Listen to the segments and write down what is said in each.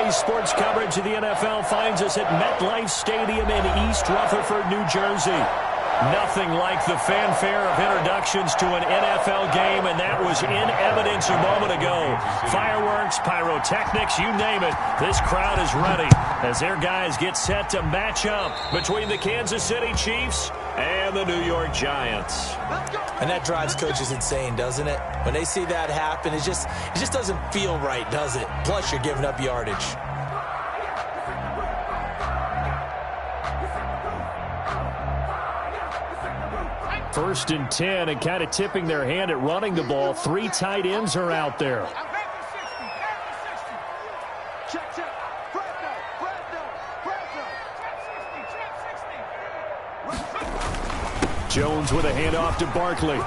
Today's sports coverage of the NFL finds us at MetLife Stadium in East Rutherford, New Jersey. Nothing like the fanfare of introductions to an NFL game, and that was in evidence a moment ago. Fireworks, pyrotechnics, you name it. This crowd is ready as their guys get set to match up between the Kansas City Chiefs and the New York Giants. And that drives coaches insane, doesn't it? When they see that happen, it just doesn't feel right, does it? Plus, you're giving up yardage. First and 10, and kind of tipping their hand at running the ball. 3 tight ends are out there. Jones with a handoff to Barkley.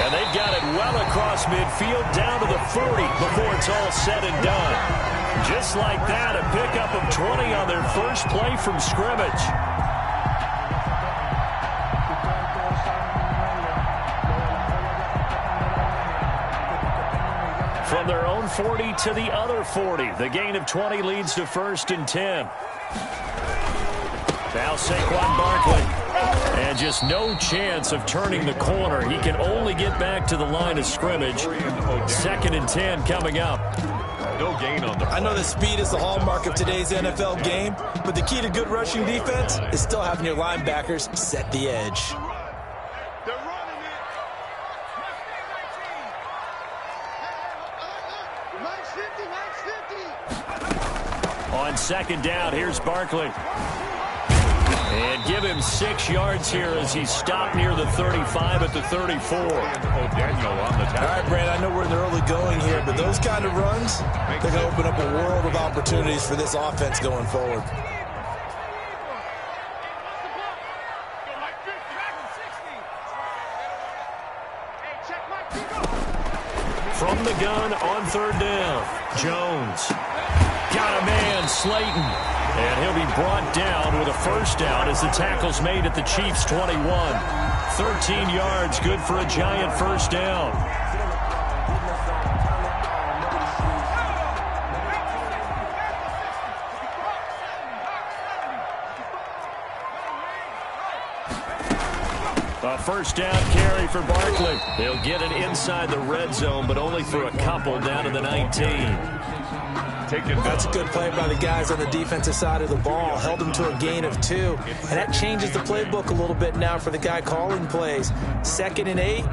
And they've got it well across midfield down to the 40 before it's all said and done. Just like that, a pickup of 20 on their first play from scrimmage. From their own 40 to the other 40. The gain of 20 leads to first and 10. Now Saquon Barkley. And just no chance of turning the corner. He can only get back to the line of scrimmage. Second and 10 coming up. No gain on the play. I know that speed is the hallmark of today's NFL game, but the key to good rushing defense is still having your linebackers set the edge. On second down, here's Barkley. And give him 6 yards here as he's stopped near the 35 at the 34. All right, Brad, I know we're in the early going here, but those kind of runs, they're going to open up a world of opportunities for this offense going forward. From the gun on third down, Jones. Got a man, Slayton. And he'll be brought down with a first down as the tackle's made at the Chiefs' 21. 13 yards, good for a Giant first down. A first down carry for Barkley. He'll get it inside the red zone, but only for a couple down to the 19. That's a good play by the guys on the defensive side of the ball. Held them to a gain of 2. And that changes the playbook a little bit now for the guy calling plays. 2nd and 8.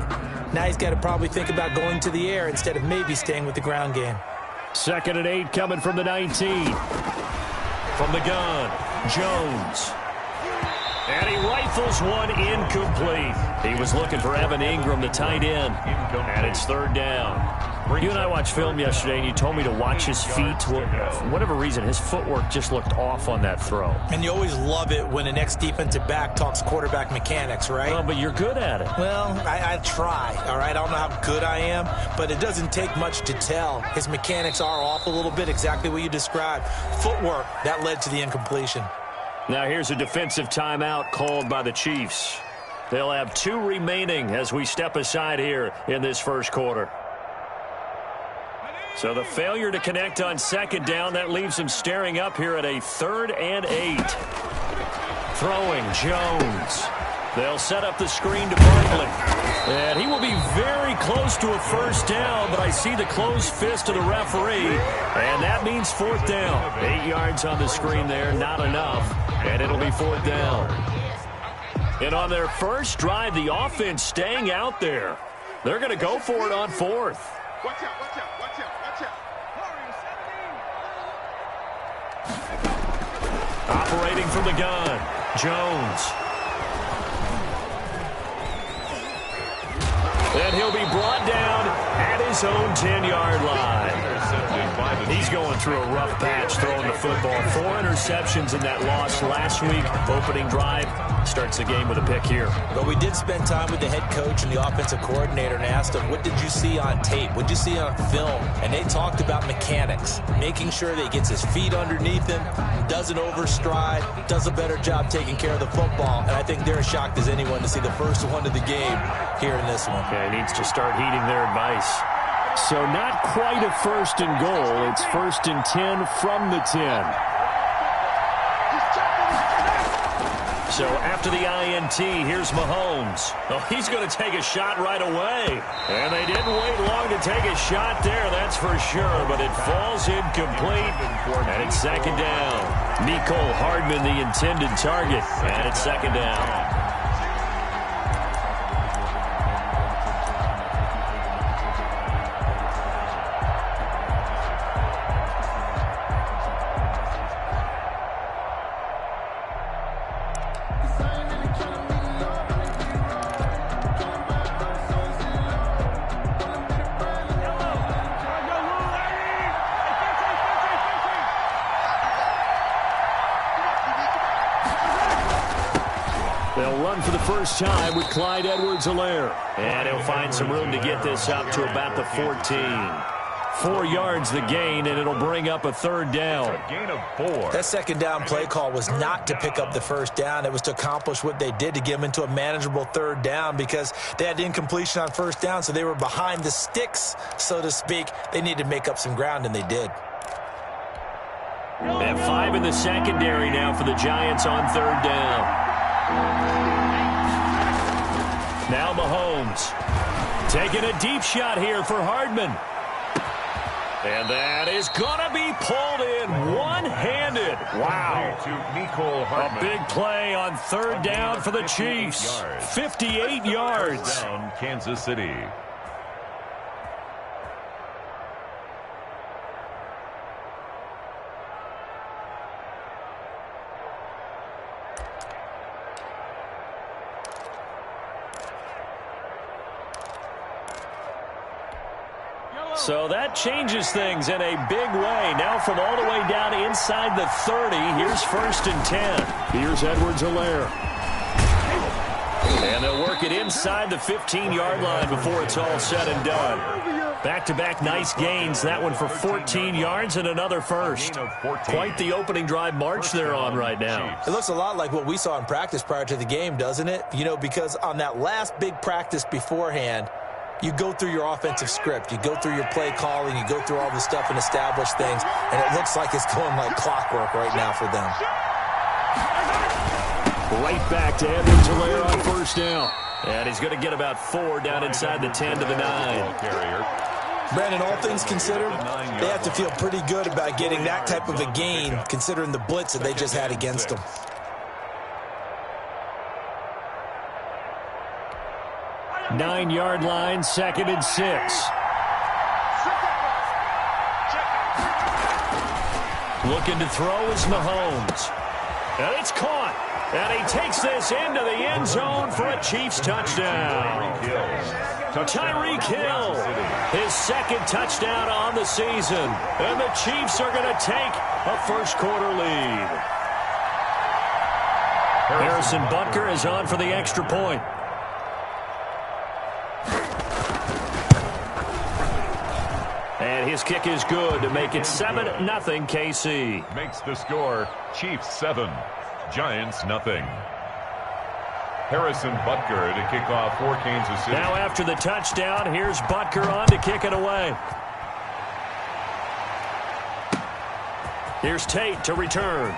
Now he's got to probably think about going to the air instead of maybe staying with the ground game. 2nd and 8 coming from the 19. From the gun, Jones. And he rifles one incomplete. He was looking for Evan Ingram, the tight end. And it's third down. You and I watched film yesterday, and you told me to watch his feet. For whatever reason, his footwork just looked off on that throw. And you always love it when an ex-defensive back talks quarterback mechanics, right? Well, but you're good at it. Well, I try, all right? I don't know how good I am, but it doesn't take much to tell. His mechanics are off a little bit, exactly what you described. Footwork, that led to the incompletion. Now here's a defensive timeout called by the Chiefs. They'll have 2 remaining as we step aside here in this first quarter. So the failure to connect on second down, that leaves them staring up here at a 3rd and 8. Throwing Jones. They'll set up the screen to Barkley. And he will be very close to a first down, but I see the closed fist of the referee. And that means 4th down. 8 yards on the screen there, not enough. And it'll be 4th down. And on their first drive, the offense staying out there. They're going to go for it on 4th. Watch out, watch out, watch out, watch out. Operating from the gun, Jones. And he'll be brought down at his own 10-yard line. He's going through a rough patch throwing the football. 4 interceptions in that loss last week. Opening drive starts the game with a pick here. But we did spend time with the head coach and the offensive coordinator and asked him, what did you see on tape? What did you see on film? And they talked about mechanics, making sure that he gets his feet underneath him, doesn't overstride, does a better job taking care of the football. And I think they're as shocked as anyone to see the first one of the game here in this one. Yeah, he needs to start heeding their advice. So not quite a first and goal. It's first and 10 from the 10. So after the INT, here's Mahomes. Oh, he's going to take a shot right away. And they didn't wait long to take a shot there, that's for sure. But it falls incomplete, and it's second down. Nicole Hardman, the intended target, and it's second down. They'll run for the first time with Clyde Edwards-Helaire. And he'll find some room to get this up to about the 14. 4 yards the gain, and it'll bring up a third down. A gain of 4. That second down play call was not to pick up the first down. It was to accomplish what they did, to get them into a manageable third down, because they had incompletion on first down, so they were behind the sticks, so to speak. They needed to make up some ground, and they did. And 5 in the secondary now for the Giants on third down. Now Mahomes taking a deep shot here for Hardman. And that is going to be pulled in one-handed. Wow. A big play on third down for the Chiefs. 58 yards. Down Kansas City. So that changes things in a big way. Now from all the way down inside the 30, here's first and 10. Here's Edwards-Helaire. And they'll work it inside the 15-yard line before it's all said and done. Back-to-back nice gains. That one for 14 yards and another first. Quite the opening drive march they're on right now. It looks a lot like what we saw in practice prior to the game, doesn't it? You know, because on that last big practice beforehand, you go through your offensive script. You go through your play calling. You go through all the stuff and establish things. And it looks like it's going like clockwork right now for them. Right back to Edwards-Helaire on first down. And he's going to get about 4 down inside the 10 to the 9. Brandon, all things considered, they have to feel pretty good about getting that type of a gain, considering the blitz that they just had against them. 9-yard line, second and 6. Looking to throw is Mahomes. And it's caught. And he takes this into the end zone for a Chiefs touchdown. Tyreek Hill, his second touchdown on the season. And the Chiefs are going to take a first-quarter lead. Harrison Butker is on for the extra point. And his kick is good to make it 7-0 KC. Makes the score Chiefs 7, Giants nothing. Harrison Butker to kick off for Kansas City. Now after the touchdown, here's Butker on to kick it away. Here's Tate to return.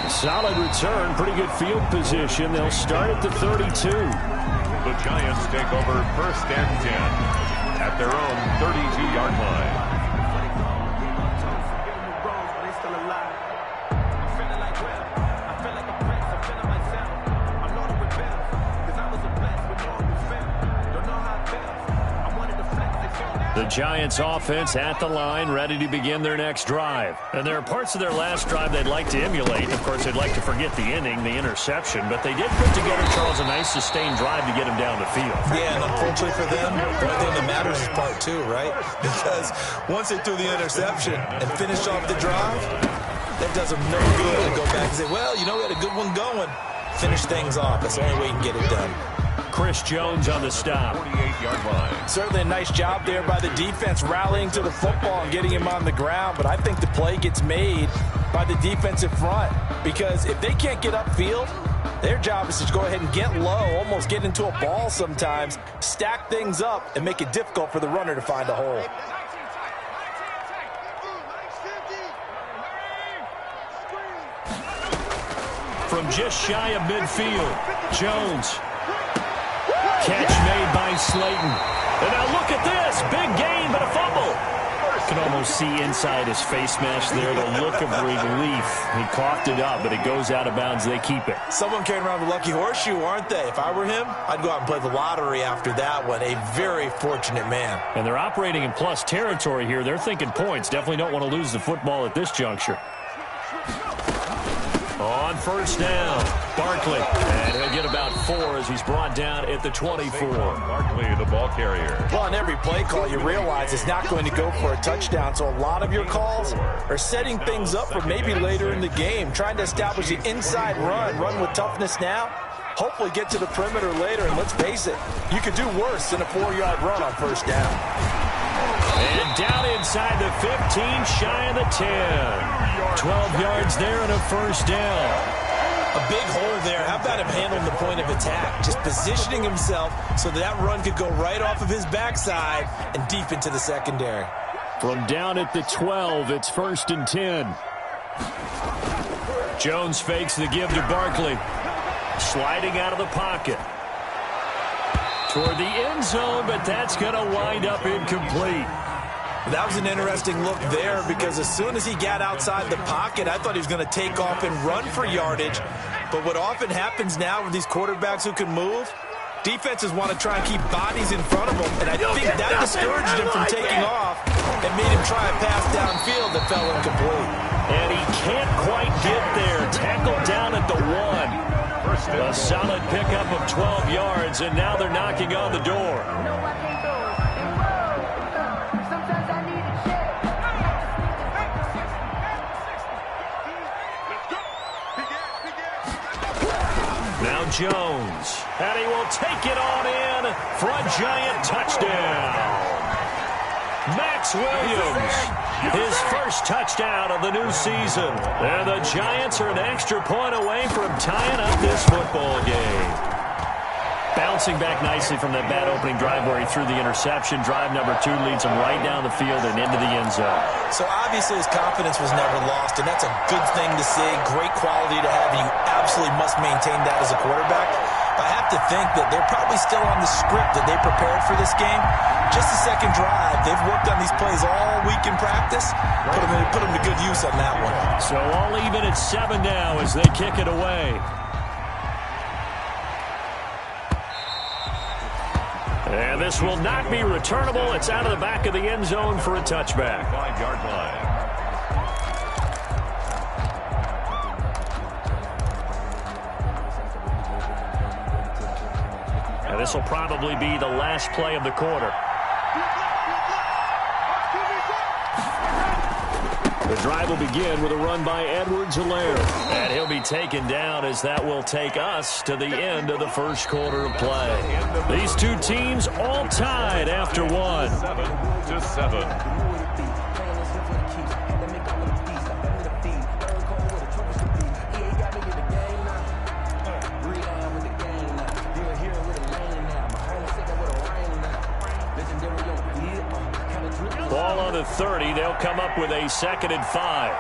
Solid return, pretty good field position. They'll start at the 32. The Giants take over first and 10 at their own 32-yard line. The Giants offense at the line, ready to begin their next drive. And there are parts of their last drive they'd like to emulate. Of course, they'd like to forget the inning, the interception, but they did put together, Charles, a nice sustained drive to get them down the field. Yeah, and unfortunately for them, the only thing that matters is part 2, right? Because once they threw the interception and finished off the drive, that does them no good to go back and say, well, you know, we had a good one going. Finish things off. That's the only way you can get it done. Chris Jones on the stop. 48-yard line. Certainly a nice job there by the defense rallying to the football and getting him on the ground, but I think the play gets made by the defensive front, because if they can't get upfield, Their job is to go ahead and get low, almost get into a ball sometimes, stack things up, and make it difficult for the runner to find a hole. From just shy of midfield, Jones. Catch made by Slayton. And now look at this. Big gain, but a fumble. You can almost see inside his face mask there the look of relief. He coughed it up, but it goes out of bounds. They keep it. Someone carrying around the lucky horseshoe, aren't they? If I were him, I'd go out and play the lottery after that one. A very fortunate man. And they're operating in plus territory here. They're thinking points. Definitely don't want to lose the football at this juncture. On first down, Barkley. And he'll get about 4 as he's brought down at the 24. Barkley, the ball carrier. Well, on every play call, you realize it's not going to go for a touchdown. So a lot of your calls are setting things up for maybe later in the game, trying to establish the inside run with toughness now. Hopefully get to the perimeter later, and let's face it, you could do worse than a 4-yard run on first down. And down inside the 15, shy of the 10. 12 yards there and a first down. A big hole there. How about him handling the point of attack? Just positioning himself so that run could go right off of his backside and deep into the secondary. From down at the 12, it's first and 10. Jones fakes the give to Barkley. Sliding out of the pocket. Toward the end zone, but that's going to wind up incomplete. That was an interesting look there because as soon as he got outside the pocket, I thought he was going to take off and run for yardage. But what often happens now with these quarterbacks who can move, defenses want to try and keep bodies in front of them. And I think that discouraged him from taking off and made him try a pass downfield that fell incomplete. And he can't quite get there. Tackled down at the 1. A solid pickup of 12 yards, and now they're knocking on the door. Now Jones, and he will take it on in for a Giant touchdown. Max Williams, his first touchdown of the new season. And the Giants are an extra point away from tying up this football game. Bouncing back nicely from that bad opening drive where he threw the interception. Drive number 2 leads him right down the field and into the end zone. So obviously his confidence was never lost, and that's a good thing to see. Great quality to have, and you absolutely must maintain that as a quarterback. But I have to think that they're probably still on the script that they prepared for this game. Just the second drive. They've worked on these plays all week in practice. Put them to good use on that one. So all even at 7 now as they kick it away. And this will not be returnable. It's out of the back of the end zone for a touchback. 5-yard line. And this will probably be the last play of the quarter. The drive will begin with a run by Edwards-Helaire. And he'll be taken down as that will take us to the end of the first quarter of play. These two teams all tied after 1. 7-7. Ball on the 30. They'll come up with a 2nd and 5.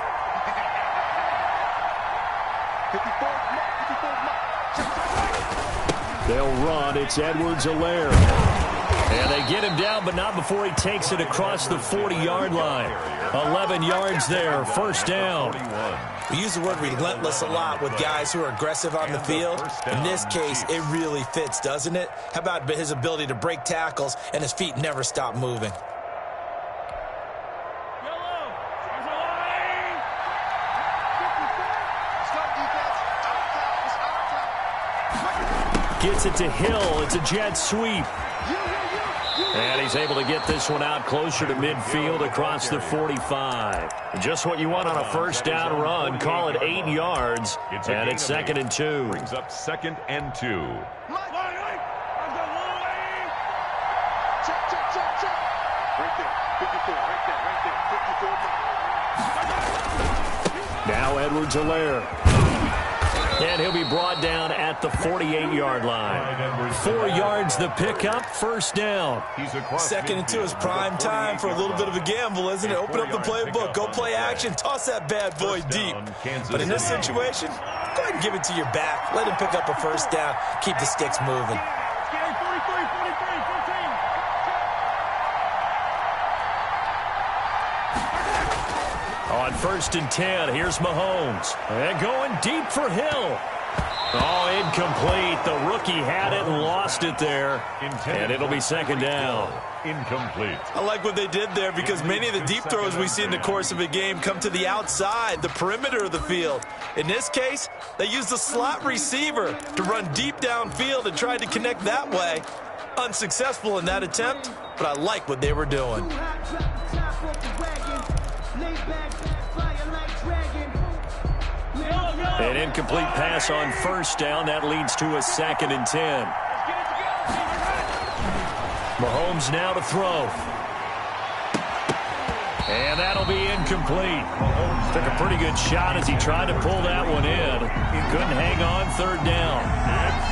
They'll run. It's Edwards-Helaire. And they get him down, but not before he takes it across the 40-yard line. 11 yards there. First down. We use the word relentless a lot with guys who are aggressive on the field. In this case, it really fits, doesn't it? How about his ability to break tackles and his feet never stop moving? Gets it to Hill. It's a jet sweep. And he's able to get this one out closer to midfield across the 45. Just what you want on a first down run. Call it 8 yards. And it's 2nd and 2. Brings up 2nd and 2. Now Edwards-Helaire. And he'll be brought down at the 48-yard line. 4 yards the pickup, first down. Second and 2 is prime time for a little bit of a gamble, isn't it? Open up the playbook, go play action, toss that bad boy deep. But in this situation, go ahead and give it to your back. Let him pick up a first down. Keep the sticks moving. On 1st and 10, here's Mahomes. And going deep for Hill. Oh, incomplete. The rookie had it and lost it there. And it'll be second down. Incomplete. I like what they did there because many of the deep throws we see in the course of a game come to the outside, the perimeter of the field. In this case, they used the slot receiver to run deep downfield and tried to connect that way. Unsuccessful in that attempt, but I like what they were doing. An incomplete pass on first down. That leads to a 2nd and 10. Mahomes now to throw. And that'll be incomplete. Took a pretty good shot as he tried to pull that one in. He couldn't hang on, 3rd down.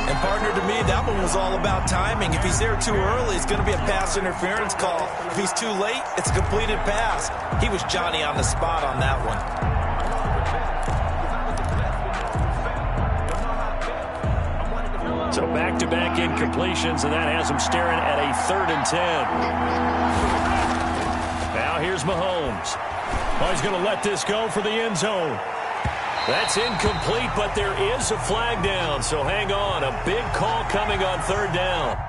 And partner, to me, that one was all about timing. If he's there too early, it's going to be a pass interference call. If he's too late, it's a completed pass. He was Johnny on the spot on that one. So back-to-back incompletions, and that has him staring at a 3rd and 10. Now here's Mahomes. Oh, he's going to let this go for the end zone. That's incomplete, but there is a flag down, so hang on. A big call coming on 3rd down.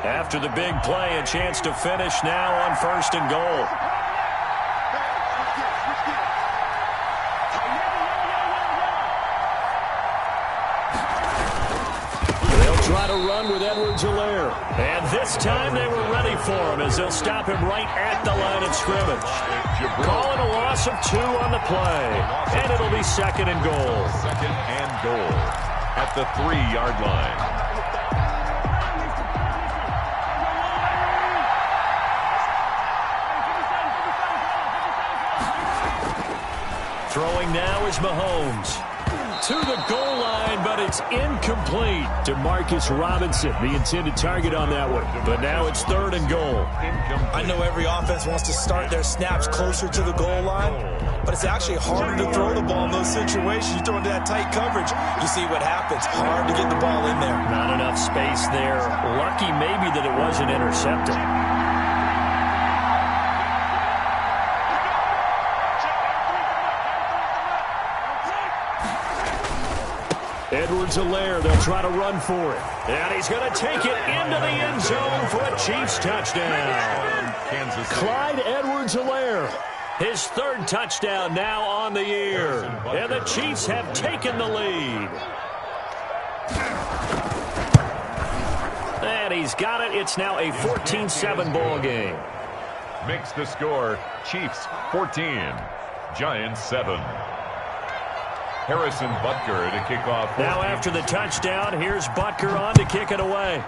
After the big play, a chance to finish now on 1st and goal. They'll try to run with Edwards-Helaire. And this time they were ready for him as they'll stop him right at the line of scrimmage. Calling a loss of 2 on the play. And it'll be 2nd and goal. 2nd and goal at the 3-yard line. Throwing now is Mahomes. To the goal line, but it's incomplete to Marcus Robinson, the intended target on that one. But now it's 3rd and goal. I know every offense wants to start their snaps closer to the goal line, but it's actually harder to throw the ball in those situations. You throw into that tight coverage, you see what happens. Hard to get the ball in there. Not enough space there. Lucky maybe that it wasn't intercepted. Edwards-Helaire, they'll try to run for it. And he's going to take it into the end zone for a Chiefs touchdown. Clyde Edwards-Helaire, his 3rd touchdown now on the year. And the Chiefs have taken the lead. And he's got it. It's now a 14-7 ball game. Makes the score Chiefs 14, Giants 7. Harrison Butker to kick off. Now after the touchdown, here's Butker on to kick it away.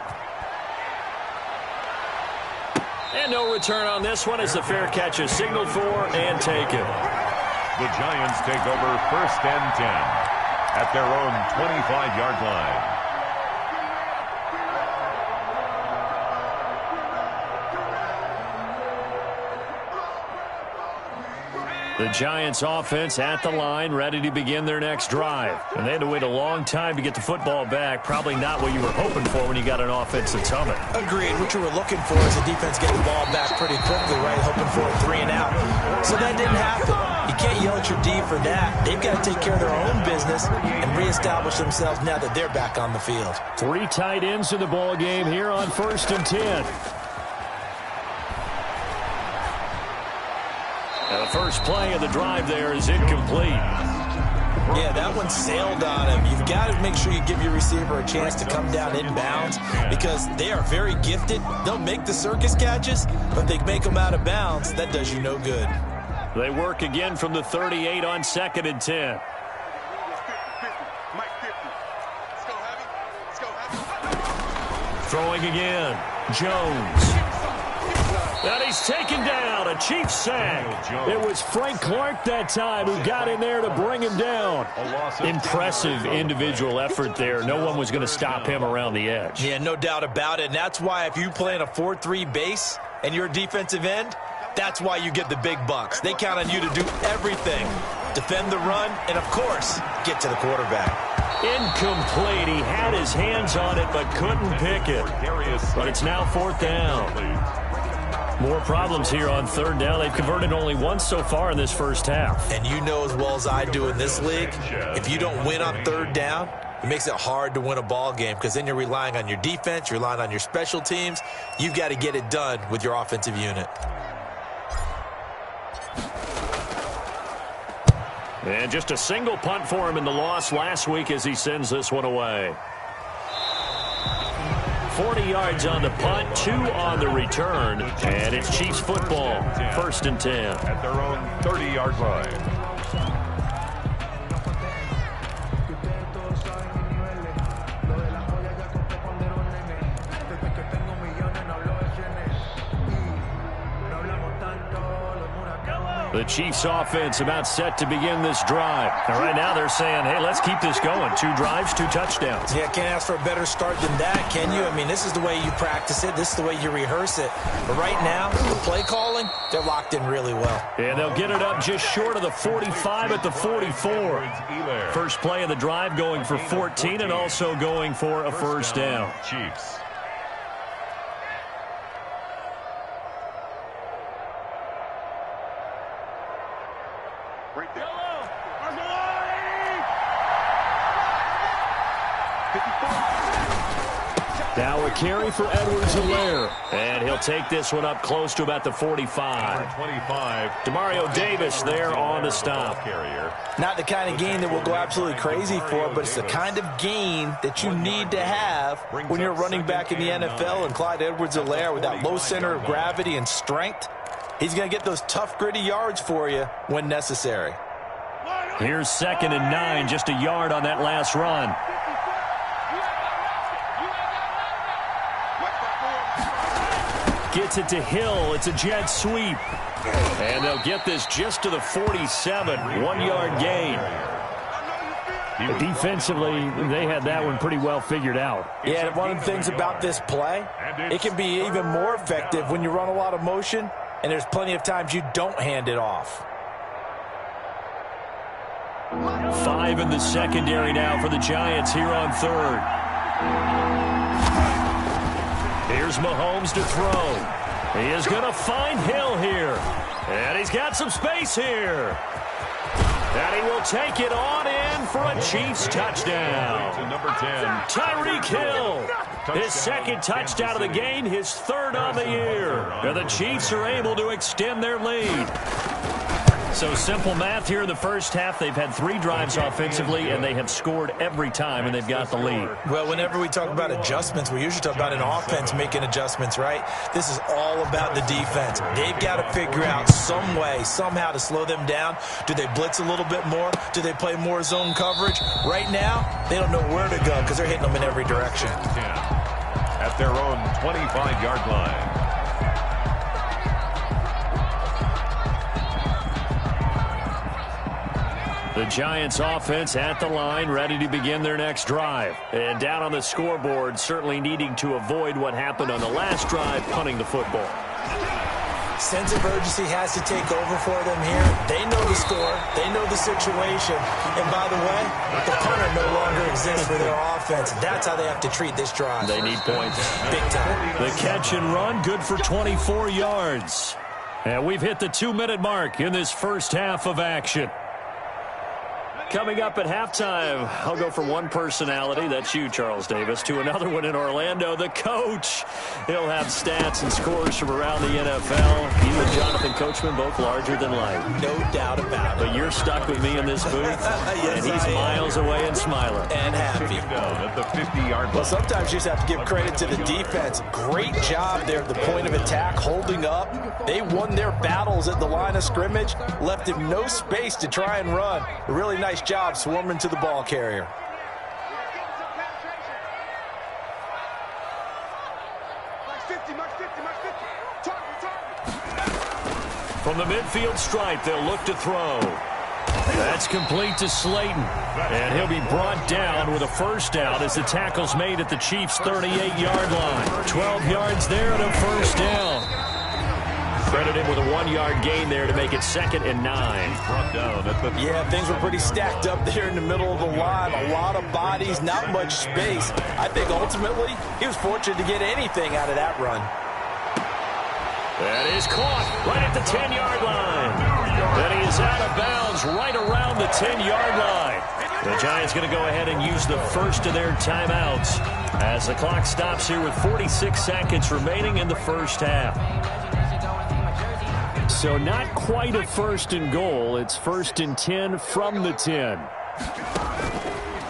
And no return on this one as the fair catch is signaled for and taken. The Giants take over 1st and 10 at their own 25-yard line. The Giants offense at the line, ready to begin their next drive. And they had to wait a long time to get the football back. Probably not what you were hoping for when you got an offense that's humming. Agreed. What you were looking for is a defense getting the ball back pretty quickly, right? Hoping for a 3 and out. So that didn't happen. You can't yell at your D for that. They've got to take care of their own business and reestablish themselves now that they're back on the field. 3 tight ends in the ball game here on 1st and 10. And the first play of the drive there is incomplete. Yeah, that one sailed on him. You've got to make sure you give your receiver a chance to come down inbounds because they are very gifted. They'll make the circus catches, but if they make them out of bounds, that does you no good. They work again from the 38 on 2nd and 10. Throwing again. Jones. And he's taken down. A Chiefs sack. It was Frank Clark that time who got in there to bring him down. Impressive individual effort there. No one was going to stop him around the edge. Yeah, no doubt about it. And that's why if you play in a 4-3 base and you're a defensive end, that's why you get the big bucks. They count on you to do everything. Defend the run and, of course, get to the quarterback. Incomplete. He had his hands on it but couldn't pick it. But it's now 4th down. More problems here on 3rd down. They've converted only once so far in this first half. And you know as well as I do in this league, if you don't win on 3rd down, it makes it hard to win a ball game because then you're relying on your defense, you're relying on your special teams. You've got to get it done with your offensive unit. And just a single punt for him in the loss last week as he sends this one away. 40 yards on the punt, 2 on the return, and it's Chiefs football, 1st and 10. At their own 30-yard line. The Chiefs offense about set to begin this drive. And right now they're saying, hey, let's keep this going. 2 drives, 2 touchdowns. Yeah, can't ask for a better start than that, can you? I mean, this is the way you practice it. This is the way you rehearse it. But right now, the play calling, they're locked in really well. And they'll get it up just short of the 45 at the 44. First play of the drive going for 14 and also going for a first down. Chiefs. Now a carry for Edwards-Helaire. And he'll take this one up close to about the 45. 25. Demario Davis there on the stop. Not the kind of game that we'll go absolutely crazy for, but it's the kind of game that you need to have when you're running back in the NFL. And Clyde Edwards-Helaire with that low center of gravity and strength, he's going to get those tough, gritty yards for you when necessary. Here's 2nd and 9, just a yard on that last run. Gets it to Hill. It's a jet sweep. And they'll get this just to the 47. 1-yard gain. Defensively, they had that one pretty well figured out. Yeah, and one of the things about this play, it can be even more effective when you run a lot of motion, and there's plenty of times you don't hand it off. 5 in the secondary now for the Giants here on 3rd. Here's Mahomes to throw. He is going to find Hill here. And he's got some space here. And he will take it on in for a Chiefs touchdown. Number 10. Tyreek Hill. His 2nd touchdown of the game, his 3rd on the year. And the Chiefs are able to extend their lead. So simple math here in the first half. They've had 3 drives offensively, and they have scored every time, and they've got the lead. Well, whenever we talk about adjustments, we usually talk about an offense making adjustments, right? This is all about the defense. They've got to figure out some way, somehow to slow them down. Do they blitz a little bit more? Do they play more zone coverage? Right now, they don't know where to go because they're hitting them in every direction. At their own 25-yard line. The Giants offense at the line, ready to begin their next drive. And down on the scoreboard, certainly needing to avoid what happened on the last drive, punting the football. Sense of urgency has to take over for them here. They know the score. They know the situation. And by the way, the punter no longer exists for their offense. That's how they have to treat this drive. They need points. Big time. The catch and run, good for 24 yards. And we've hit the 2-minute mark in this first half of action. coming up at halftime. I'll go from one personality, that's you, Charles Davis, to another one in Orlando, the coach. He'll have stats and scores from around the NFL. He and Jonathan Coachman, both larger than life. No doubt about it. But you're stuck with me in this booth, Yes, and he's miles away and smiling. And happy. Down at the 50-yard line. Well, sometimes you just have to give credit to the defense. Great job there at the point of attack, holding up. They won their battles at the line of scrimmage, left him no space to try and run. A really nice job swarming to the ball carrier. From the midfield stripe, they'll look to throw. That's complete to Slayton. And he'll be brought down with a first down as the tackle's made at the Chiefs' 38-yard line. 12 yards there and a first down. Credit him with a 1-yard gain there to make it 2nd and 9. Brought down at the Yeah, things were pretty stacked up there in the middle of the line. A lot of bodies, not much space. I think ultimately he was fortunate to get anything out of that run. That is caught right at the 10-yard line. And he is out of bounds right around the 10-yard line. The Giants going to go ahead and use the first of their timeouts as the clock stops here with 46 seconds remaining in the first half. So not quite a 1st and goal. It's 1st and 10 from the 10.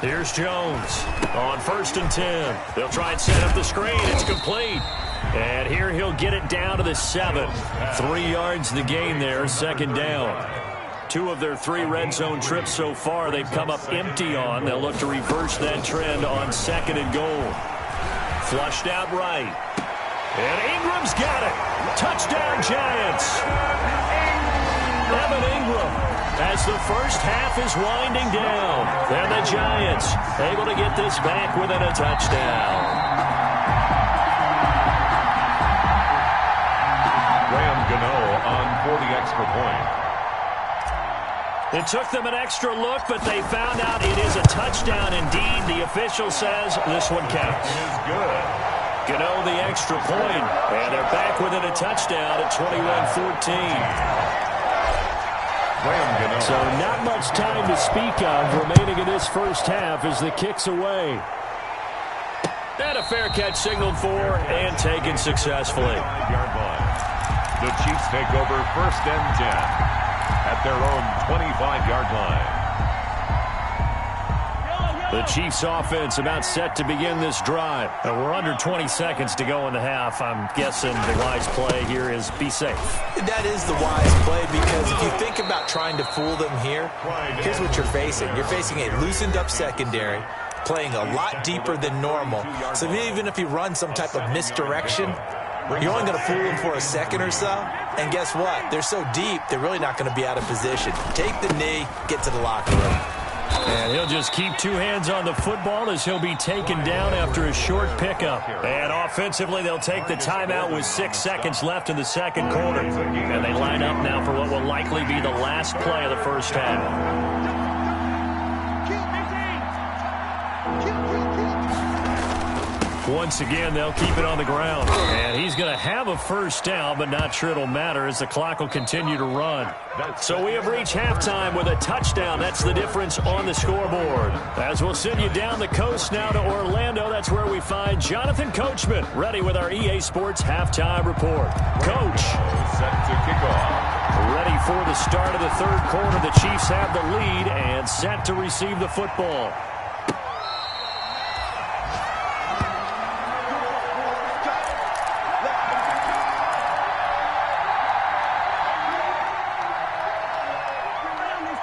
Here's Jones on 1st and 10. They'll try and set up the screen. It's complete. And here he'll get it down to the 7. 3 yards the gain there, 2nd down. 2 of their 3 red zone trips so far they've come up empty on. They'll look to reverse that trend on 2nd and goal. Flushed out right. And Ingram's got it. Touchdown, Giants. Evan Ingram as the first half is winding down. And the Giants able to get this back within a touchdown. on for the extra point. It took them an extra look, but they found out it is a touchdown indeed. The official says this one counts. It is good. Gano the extra point, and they're back within a touchdown at 21-14. So not much time to speak of remaining in this first half as the kick's away. And a fair catch signaled for and taken successfully. 5-yard line. The Chiefs take over 1st and 10 at their own 25-yard line. The Chiefs offense about set to begin this drive. We're under 20 seconds to go in the half. I'm guessing the wise play here is be safe. That is the wise play, because if you think about trying to fool them here, here's what you're facing. You're facing a loosened up secondary, playing a lot deeper than normal. So even if you run some type of misdirection, you're only going to fool them for a second or so. And guess what? They're so deep, they're really not going to be out of position. Take the knee, get to the locker room. And he'll just keep two hands on the football as he'll be taken down after a short pickup. And offensively, they'll take the timeout with 6 seconds left in the second quarter. And they line up now for what will likely be the last play of the first half. Once again, they'll keep it on the ground. And he's going to have a first down, but not sure it'll matter as the clock will continue to run. So we have reached halftime with a touchdown. That's the difference on the scoreboard. As we'll send you down the coast now to Orlando, that's where we find Jonathan Coachman, ready with our EA Sports Halftime Report. Coach. Set to kick off. Ready for the start of the third quarter. The Chiefs have the lead and set to receive the football.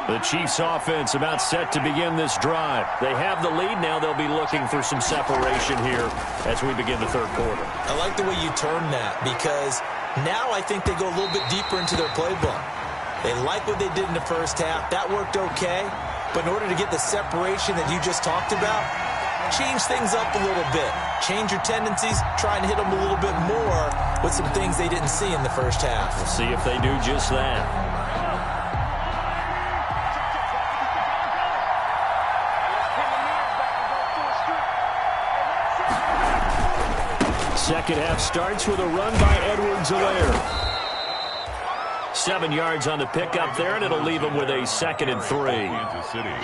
The Chiefs offense about set to begin this drive. They have the lead. Now they'll be looking for some separation here as we begin the third quarter. I like the way you turn that, because now I think they go a little bit deeper into their playbook. They like what they did in the first half. That worked okay. But in order to get the separation that you just talked about, change things up a little bit. Change your tendencies. Try and hit them a little bit more with some things they didn't see in the first half. We'll see if they do just that. Second half starts with a run by Edwards-Helaire. 7 yards on the pickup there, and it'll leave him with a 2nd and 3.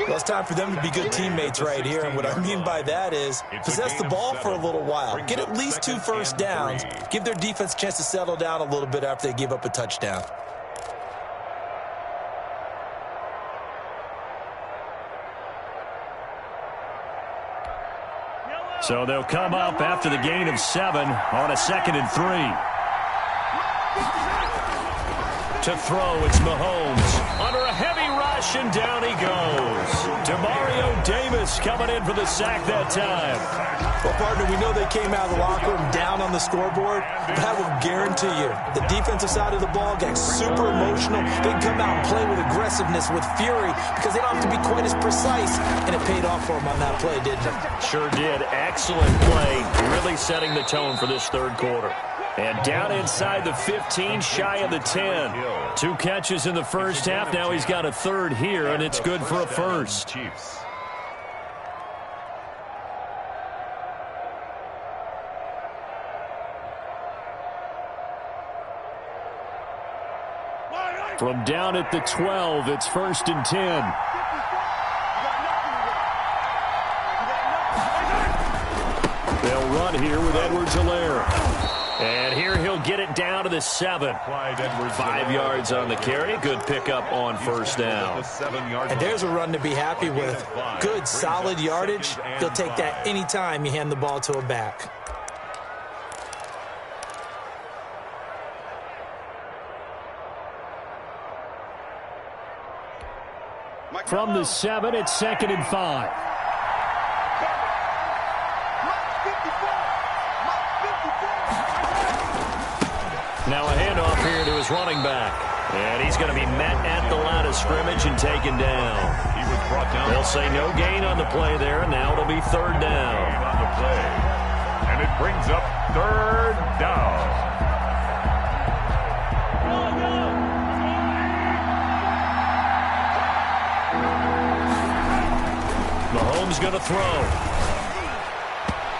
Well, it's time for them to be good teammates right here, and what I mean by that is possess the ball for a little while, get at least 2 first downs, give their defense a chance to settle down a little bit after they give up a touchdown. So they'll come up after the gain of 7 on a 2nd and 3. To throw, it's Mahomes. Under a heavy rush, and down he goes. Demario Davis coming in for the sack that time. Well, partner, we know they came out of the locker room down on the scoreboard, but I will guarantee you the defensive side of the ball got super emotional. They can come out and play with aggressiveness, with fury, because they don't have to be quite as precise, and it paid off for them on that play, didn't it? Sure did. Excellent play, really setting the tone for this third quarter. And down inside the 15, shy of the 10. 2 catches in the first half. Now he's got a third here, and it's good for a first. From down at the 12, it's 1st and 10. They'll run here with Edwards-Helaire. And here he'll get it down to the 7. 5 yards on the carry. Good pickup on first down. And there's a run to be happy with. Good, solid yardage. He'll take that anytime you hand the ball to a back. From the 7, it's 2nd and 5. Now a handoff here to his running back. And he's going to be met at the line of scrimmage and taken down. He was brought down. They'll say no gain on the play there, and now it'll be 3rd down. On the play. And it brings up 3rd down. Mahomes going to throw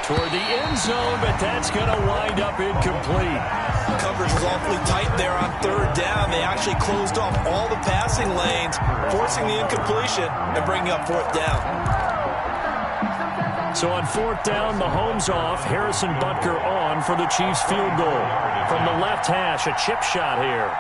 toward the end zone, but that's going to wind up incomplete. Coverage was awfully tight there on 3rd down. They actually closed off all the passing lanes, forcing the incompletion and bringing up 4th down. So on 4th down, Mahomes off, Harrison Butker on for the Chiefs field goal. From the left hash, a chip shot here.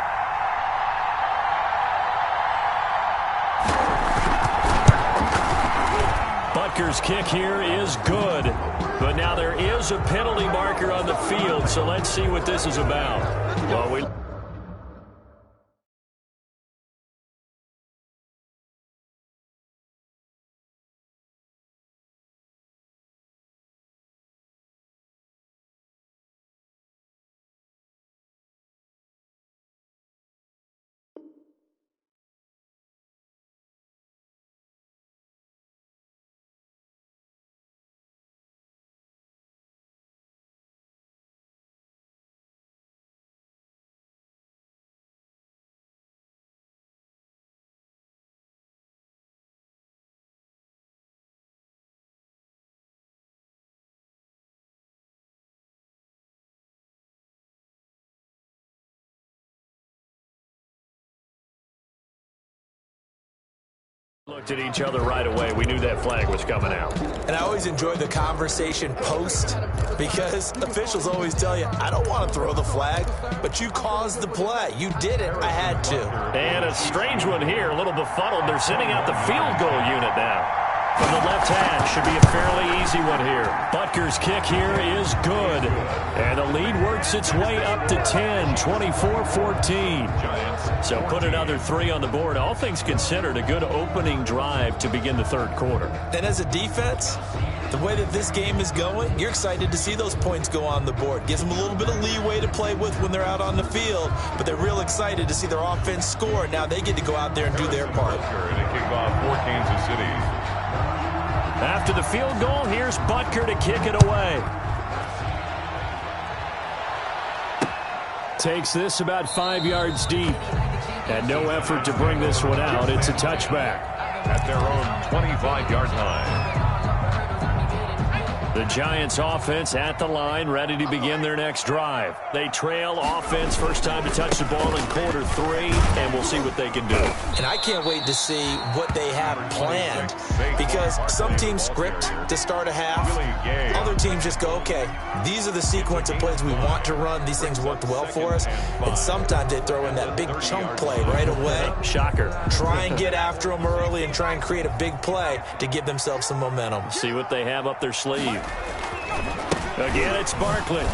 Butker's kick here is good. But now there is a penalty marker on the field, so let's see what this is about. Well, we looked at each other right away. We knew that flag was coming out. And I always enjoy the conversation post because officials always tell you, I don't want to throw the flag, but you caused the play. You did it. I had to. And a strange one here, a little befuddled. They're sending out the field goal unit now. From the left hand, should be a fairly easy one here. Butker's kick here is good. And the lead works its way up to 10, 24-14. So put another 3 on the board. All things considered, a good opening drive to begin the third quarter. And as a defense, the way that this game is going, you're excited to see those points go on the board. Gives them a little bit of leeway to play with when they're out on the field, but they're real excited to see their offense score. Now they get to go out there and do their part. And a kickoff for Kansas City. After the field goal, here's Butker to kick it away. Takes this about 5 yards deep. And no effort to bring this one out. It's a touchback. At their own 25-yard line. The Giants offense at the line, ready to begin their next drive. They trail offense, first time to touch the ball in quarter 3, and we'll see what they can do. And I can't wait to see what they have planned, because some teams script to start a half. Other teams just go, okay, these are the sequence of plays we want to run. These things worked well for us. And sometimes they throw in that big chunk play right away. Shocker. Try and get after them early and try and create a big play to give themselves some momentum. See what they have up their sleeve. Again, it's Barkley.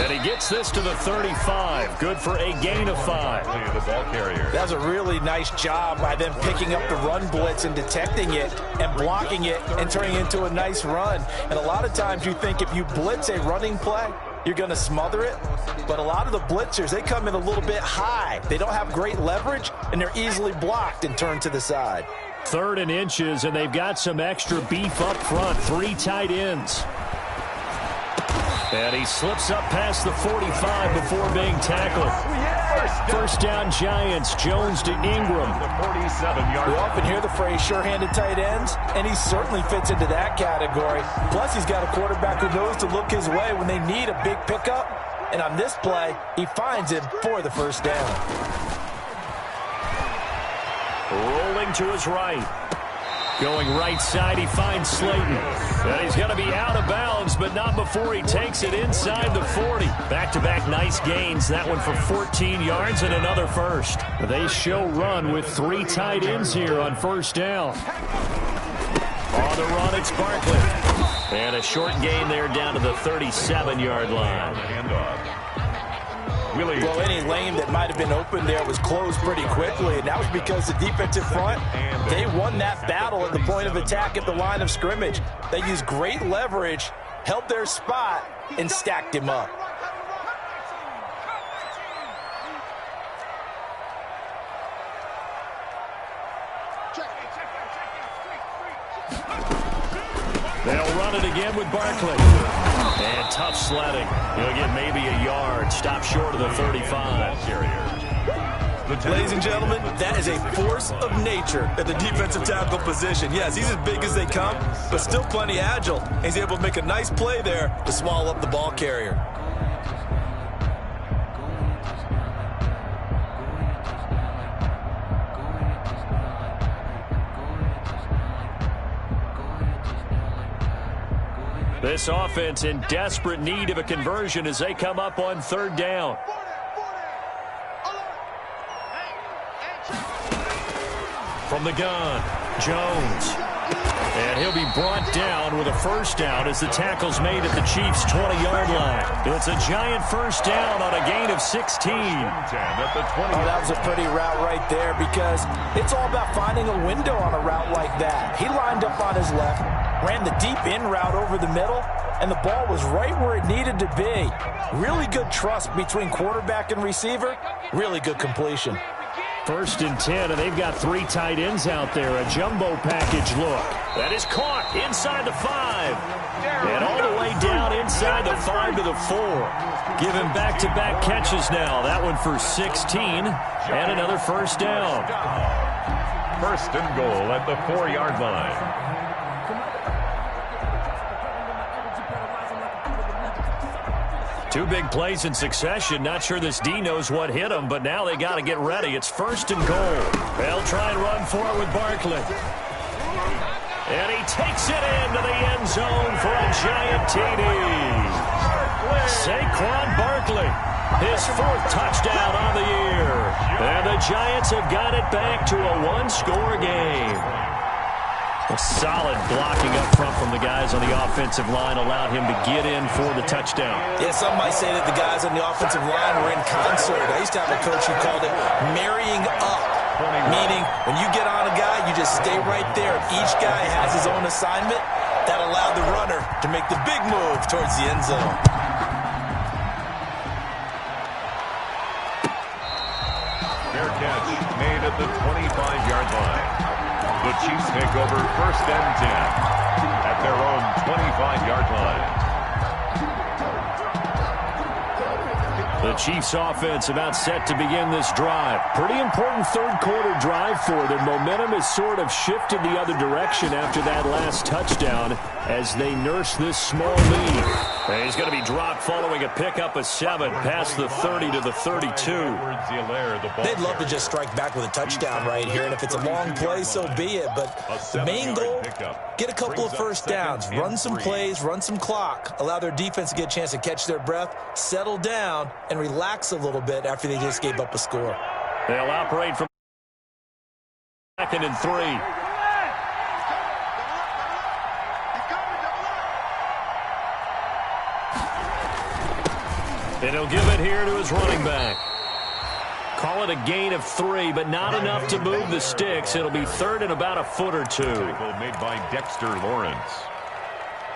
And he gets this to the 35. Good for a gain of 5. The ball carrier. That was a really nice job by them picking up the run blitz and detecting it and blocking it and turning it into a nice run. And a lot of times you think if you blitz a running play, you're going to smother it. But a lot of the blitzers, they come in a little bit high. They don't have great leverage, and they're easily blocked and turned to the side. 3rd and inches, and they've got some extra beef up front. 3 tight ends. And he slips up past the 45 before being tackled. First down, Giants. Jones to Ingram. We often hear the phrase sure-handed tight ends, and he certainly fits into that category. Plus, he's got a quarterback who knows to look his way when they need a big pickup. And on this play, he finds him for the first down. Rolling to his right. Going right side, he finds Slayton. And he's going to be out of bounds, but not before he takes it inside the 40. Back-to-back nice gains. That one for 14 yards and another first. They show run with 3 tight ends here on first down. On the run, it's Barkley. And a short gain there down to the 37-yard line. Well, any lane that might have been open there was closed pretty quickly, and that was because the defensive front, they won that battle at the point of attack at the line of scrimmage. They used great leverage, held their spot, and stacked him up. They'll run it again with Barkley. And tough sledding. He'll get maybe a yard. Stop short of the 35. Ladies and gentlemen, that is a force of nature at the defensive tackle position. Yes, he's as big as they come, but still plenty agile. He's able to make a nice play there to swallow up the ball carrier. This offense in desperate need of a conversion as they come up on 3rd down. From the gun, Jones. And he'll be brought down with a first down as the tackle's made at the Chiefs' 20-yard line. It's a Giant first down on a gain of 16. That was a pretty route right there, because it's all about finding a window on a route like that. He lined up on his left, ran the deep in route over the middle, and the ball was right where it needed to be. Really good trust between quarterback and receiver. Really good completion. 1st and 10, and they've got 3 tight ends out there. A jumbo package look. That is caught inside the 5. And all the way down inside the 5 to the 4. Giving back-to-back catches now. That one for 16, and another first down. 1st and goal at the 4-yard line. Two big plays in succession. Not sure this D knows what hit him, but now they got to get ready. It's 1st and goal. They'll try and run for it with Barkley. And he takes it into the end zone for a Giant TD. Saquon Barkley, his 4th touchdown on the year. And the Giants have got it back to a 1-score game. A solid blocking up front from the guys on the offensive line allowed him to get in for the touchdown. Yeah, some might say that the guys on the offensive line were in concert. I used to have a coach who called it marrying up, meaning when you get on a guy, you just stay right there. Each guy has his own assignment. That allowed the runner to make the big move towards the end zone. Fair catch made at the 25-yard line. The Chiefs take over 1st and 10 at their own 25-yard line. The Chiefs offense about set to begin this drive. Pretty important third quarter drive for them. Momentum has sort of shifted the other direction after that last touchdown as they nurse this small lead. And he's going to be dropped following a pickup of 7 past the 30 to the 32. They'd love to just strike back with a touchdown right here, and if it's a long play, so be it. But the main goal, get a couple of first downs, run some plays, run some clock, allow their defense to get a chance to catch their breath, settle down, and relax a little bit after they just gave up a score. They'll operate from 2nd and 3. And he'll give it here to his running back. Call it a gain of 3, but not enough to move the sticks. It'll be 3rd and about a foot or 2. Tackle made by Dexter Lawrence.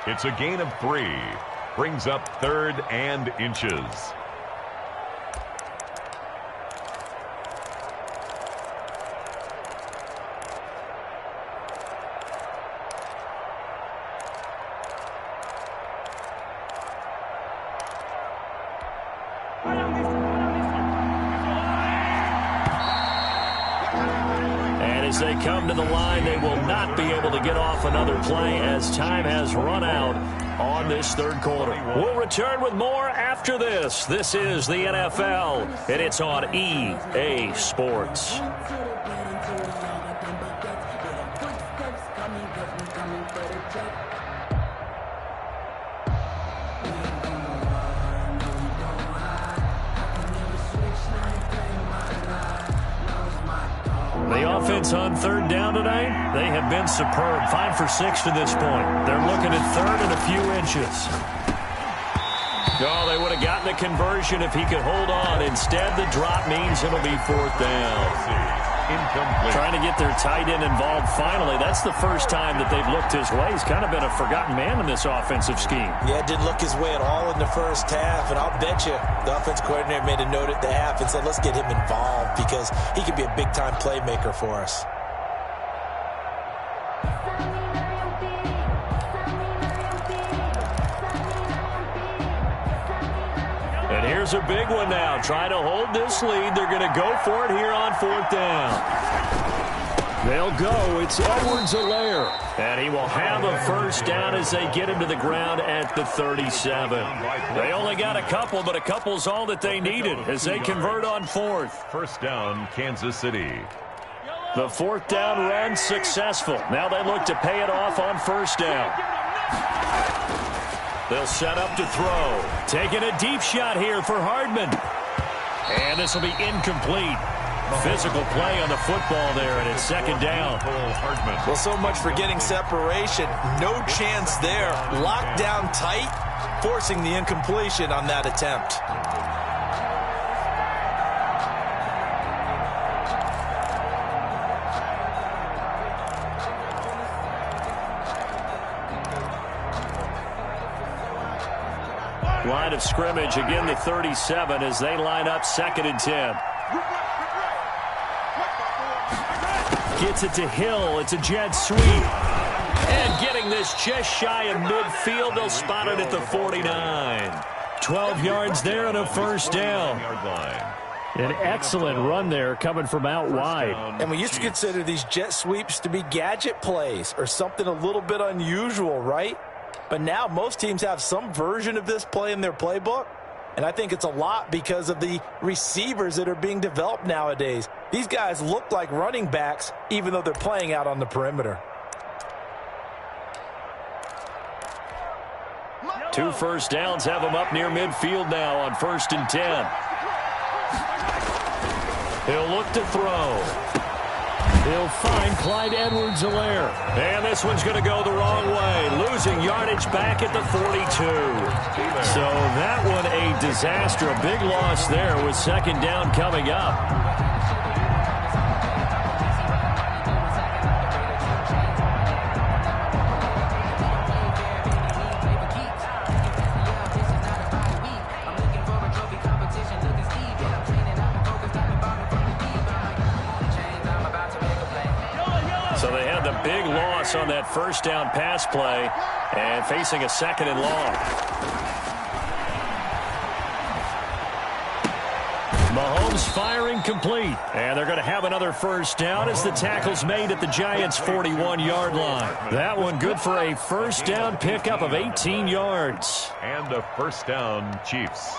It's a gain of 3. Brings up 3rd and inches. As they come to the line, they will not be able to get off another play as time has run out on this third quarter. We'll return with more after this. This is the NFL, and it's on EA Sports. The offense on 3rd down tonight, they have been superb. 5 for 6 to this point. They're looking at 3rd and a few inches. Oh, they would have gotten the conversion if he could hold on. Instead, the drop means it'll be 4th down. Incomplete. Trying to get their tight end involved finally. That's the first time that they've looked his way. He's kind of been a forgotten man in this offensive scheme. Yeah, it didn't look his way at all in the first half, and I'll bet you the offense coordinator made a note at the half and said, let's get him involved because he could be a big-time playmaker for us. And here's a big one now. Trying to hold this lead. They're going to go for it here on 4th down. They'll go. It's Edwards-Helaire. And he will have a first down as they get him to the ground at the 37. They only got a couple, but a couple's all that they needed as they convert on 4th. First down, Kansas City. The 4th down run successful. Now they look to pay it off on 1st down. They'll set up to throw. Taking a deep shot here for Hardman. And this will be incomplete. Physical play on the football there, and it's 2nd down. Well, so much for getting separation. No chance there. Locked down tight, forcing the incompletion on that attempt. Line of scrimmage, again the 37 as they line up 2nd and 10. Gets it to Hill. It's a jet sweep. And getting this just shy of midfield. They'll spot it at the 49. 12 yards there and a first down. An excellent run there coming from out wide. And we used to consider these jet sweeps to be gadget plays or something a little bit unusual, right? But now most teams have some version of this play in their playbook. And I think it's a lot because of the receivers that are being developed nowadays. These guys look like running backs even though they're playing out on the perimeter. 2 first downs have them up near midfield now on 1st and 10. He'll look to throw. He'll find Clyde Edwards-Helaire. And this one's going to go the wrong way. Losing yardage back at the 42. So that one a disaster. A big loss there with 2nd down coming up. So they had the big loss on that first down pass play and facing a 2nd and long. Mahomes firing complete. And they're going to have another first down as the tackle's made at the Giants' 41-yard line. That one good for a first down pickup of 18 yards. And a first down, Chiefs.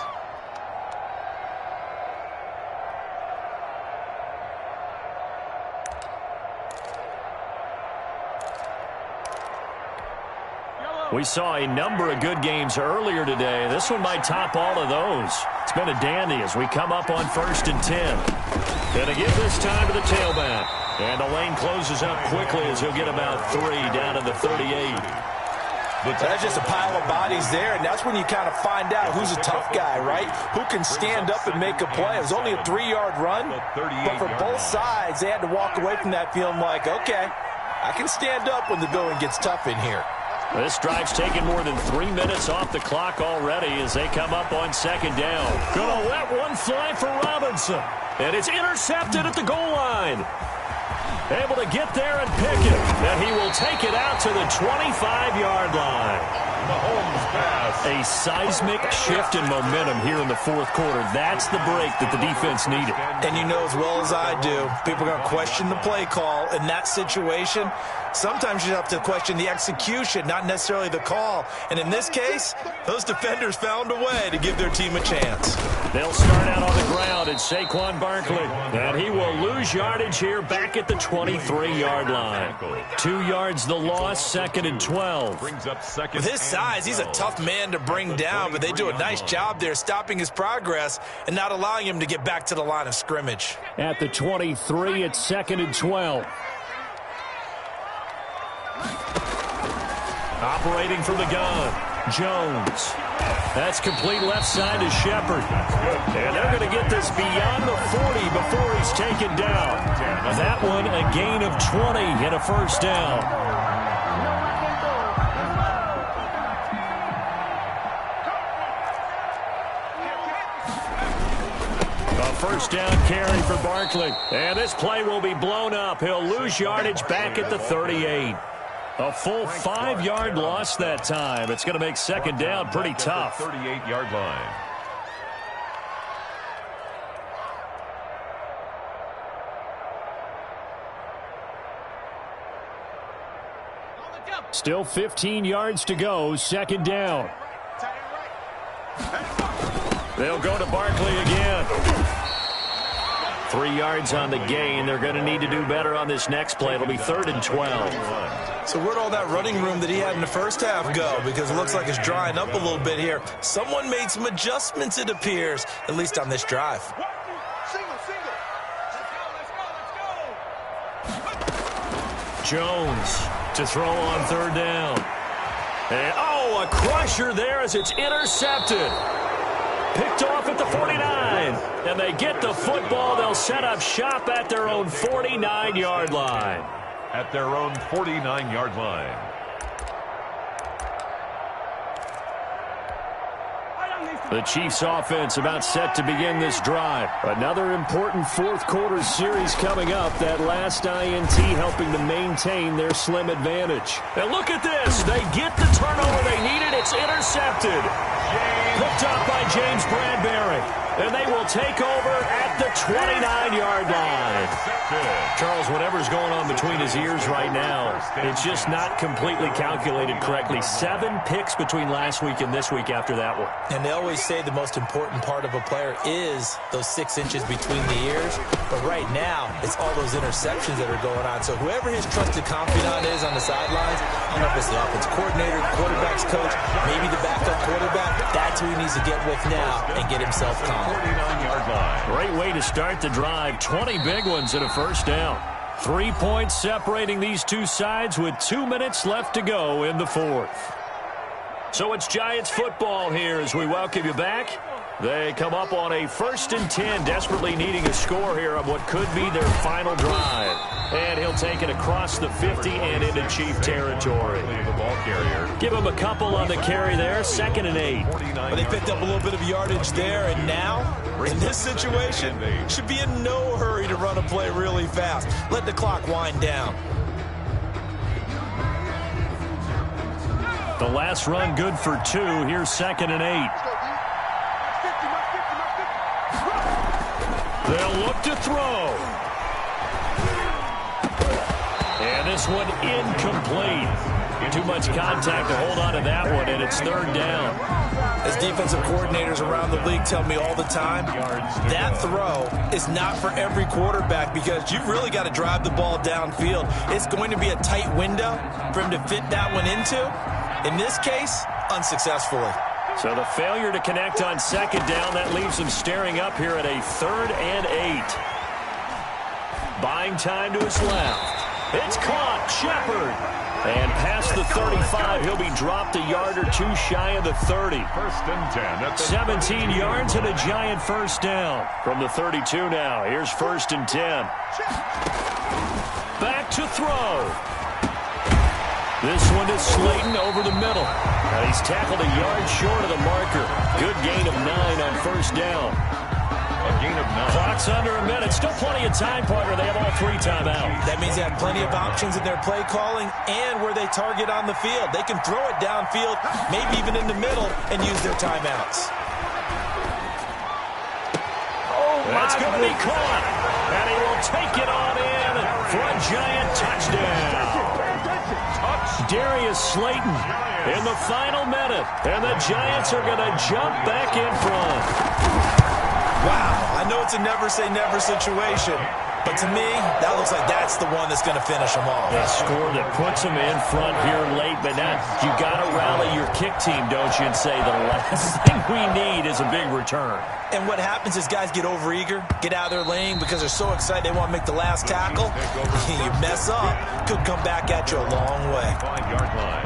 We saw a number of good games earlier today. This one might top all of those. It's been a dandy as we come up on 1st and 10. Going to give this time to the tailback. And the lane closes up quickly as he'll get about 3 down to the 38. That's just a pile of bodies there, and that's when you kind of find out who's a tough guy, right? Who can stand up and make a play. It was only a 3-yard run, but for both sides, they had to walk away from that feeling like, okay, I can stand up when the going gets tough in here. This drive's taken more than 3 minutes off the clock already as they come up on 2nd down. Gonna let one fly for Robinson. And it's intercepted at the goal line. Able to get there and pick it. And he will take it out to the 25-yard line. Mahomes pass. A seismic shift in momentum here in the 4th quarter. That's the break that the defense needed. And you know as well as I do, people are going to question the play call in that situation. Sometimes you have to question the execution, not necessarily the call. And in this case, those defenders found a way to give their team a chance. They'll start out on the ground at Saquon Barkley. And he will lose yardage here back at the 23-yard line. 2 yards the loss, 2nd and 12. Brings up second. With his size, he's a tough man to bring down, but they do a nice job there stopping his progress and not allowing him to get back to the line of scrimmage. At the 23, it's 2nd and 12. Operating from the gun, Jones. That's complete left side to Shepard. And they're going to get this beyond the 40 before he's taken down. That one a gain of 20 and a first down. A first down carry for Barkley. And this play will be blown up. He'll lose yardage back at the 38. A full 5-yard loss that time. It's going to make 2nd down pretty tough. 38-yard line. Still 15 yards to go. 2nd down. They'll go to Barkley again. 3 yards on the gain. They're going to need to do better on this next play. It'll be 3rd and 12. So where'd all that running room that he had in the first half go? Because it looks like it's drying up a little bit here. Someone made some adjustments, it appears, at least on this drive. Jones to throw on 3rd down. And, a crusher there as it's intercepted. Picked off at the 49. And they get the football. They'll set up shop at their own 49-yard line. At their own 49-yard line. The Chiefs offense about set to begin this drive. Another important 4th quarter series coming up. That last INT helping to maintain their slim advantage. And look at this. They get the turnover they needed. It's intercepted. Picked up by James Bradbury. And they will take over at the 29-yard line. Charles, whatever's going on between his ears right now, it's just not completely calculated correctly. 7 picks between last week and this week after that one. And they always say the most important part of a player is those 6 inches between the ears. But right now, it's all those interceptions that are going on. So whoever his trusted confidant is on the sidelines, I don't know if it's the offensive coordinator, the quarterback's coach, maybe the backup quarterback, that's who he needs to get with now and get himself calm. 49-yard line. Great way to start the drive. 20 big ones and a first down. 3 points separating these two sides with 2 minutes left to go in the 4th. So it's Giants football here as we welcome you back. They come up on a 1st and 10, desperately needing a score here on what could be their final drive. And he'll take it across the 50 and into Chief territory. The ball carrier. Give him a couple on the carry there, 2nd and 8. But they picked up a little bit of yardage there, and now, in this situation, should be in no hurry to run a play really fast. Let the clock wind down. The last run good for 2. Here's 2nd and 8. They'll look to throw. And this one incomplete. Too much contact to hold on to that one, and it's third down. As defensive coordinators around the league tell me all the time, that throw is not for every quarterback because you've really got to drive the ball downfield. It's going to be a tight window for him to fit that one into. In this case, unsuccessfully. So the failure to connect on second down, that leaves him staring up here at a 3rd and 8. Buying time to his left. It's caught. Shepard. And past the 35, he'll be dropped a yard or two shy of the 30. 1st and 10. 17 yards and a Giant first down. From the 32 now, here's 1st and 10. Back to throw. This one is Slayton over the middle. And he's tackled a yard short of the marker. Good gain of 9 on first down. A gain of 9. Clock's under a minute. Still plenty of time, partner. They have all 3 timeouts. That means they have plenty of options in their play calling and where they target on the field. They can throw it downfield, maybe even in the middle, and use their timeouts. That's going to be caught. And he will take it on in for a Giant touchdown. Darius Slayton in the final minute. And the Giants are going to jump back in front. Wow, I know it's a never-say-never situation, but to me, that looks like that's the one that's going to finish them off. A score that puts them in front here late, but now you got to rally your kick team, don't you, and say the last thing we need is a big return. And what happens is guys get overeager, get out of their lane because they're so excited they want to make the last tackle. You mess up, could come back at you a long way. 5-yard line.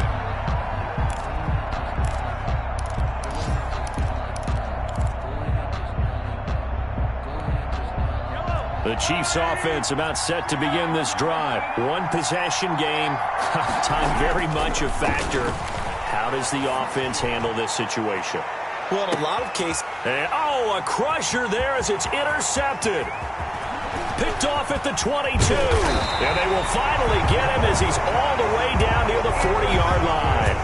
The Chiefs offense about set to begin this drive. One possession game. Time very much a factor. How does the offense handle this situation? Well, in a lot of cases. And, a crusher there as it's intercepted. Picked off at the 22. And they will finally get him as he's all the way down near the 40-yard line.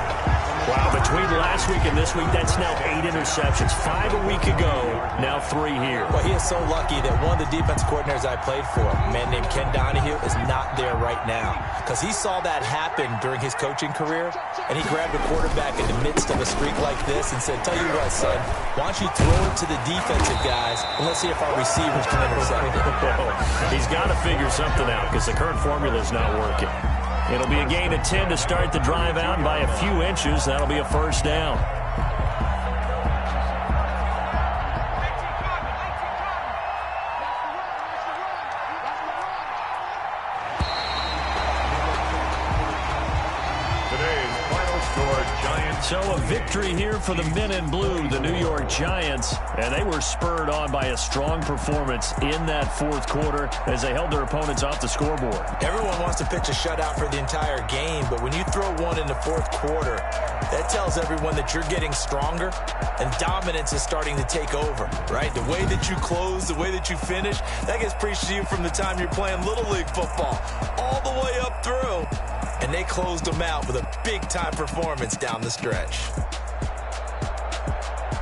Wow, between last week and this week, that's now 8 interceptions. 5 a week ago, now 3 here. Well, he is so lucky that one of the defense coordinators I played for, a man named Ken Donahue, is not there right now. Because he saw that happen during his coaching career, and he grabbed a quarterback in the midst of a streak like this and said, tell you what, son, why don't you throw it to the defensive guys, and let's see if our receivers can intercept it. He's got to figure something out because the current formula is not working. It'll be a gain of 10 to start the drive out, and by a few inches, that'll be a first down. Today's final score, Giants. So a victory here for the men in blue, the New York Giants, and they were spurred on by a strong performance in that fourth quarter as they held their opponents off the scoreboard. Everyone wants to pitch a shutout for the entire game, but when you throw one in the fourth quarter, that tells everyone that you're getting stronger and dominance is starting to take over, right? The way that you close, the way that you finish, that gets preached to you from the time you're playing Little League football all the way up through. And they closed them out with a big-time performance down the stretch.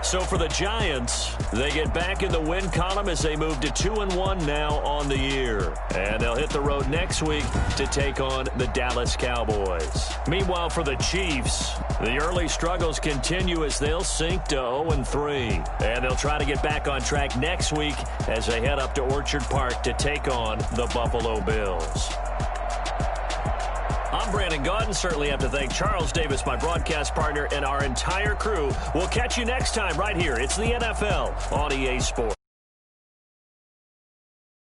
So for the Giants, they get back in the win column as they move to 2-1 now on the year. And they'll hit the road next week to take on the Dallas Cowboys. Meanwhile, for the Chiefs, the early struggles continue as they'll sink to 0-3. And they'll try to get back on track next week as they head up to Orchard Park to take on the Buffalo Bills. I'm Brandon Gaudin. Certainly have to thank Charles Davis, my broadcast partner, and our entire crew. We'll catch you next time right here. It's the NFL on EA Sports.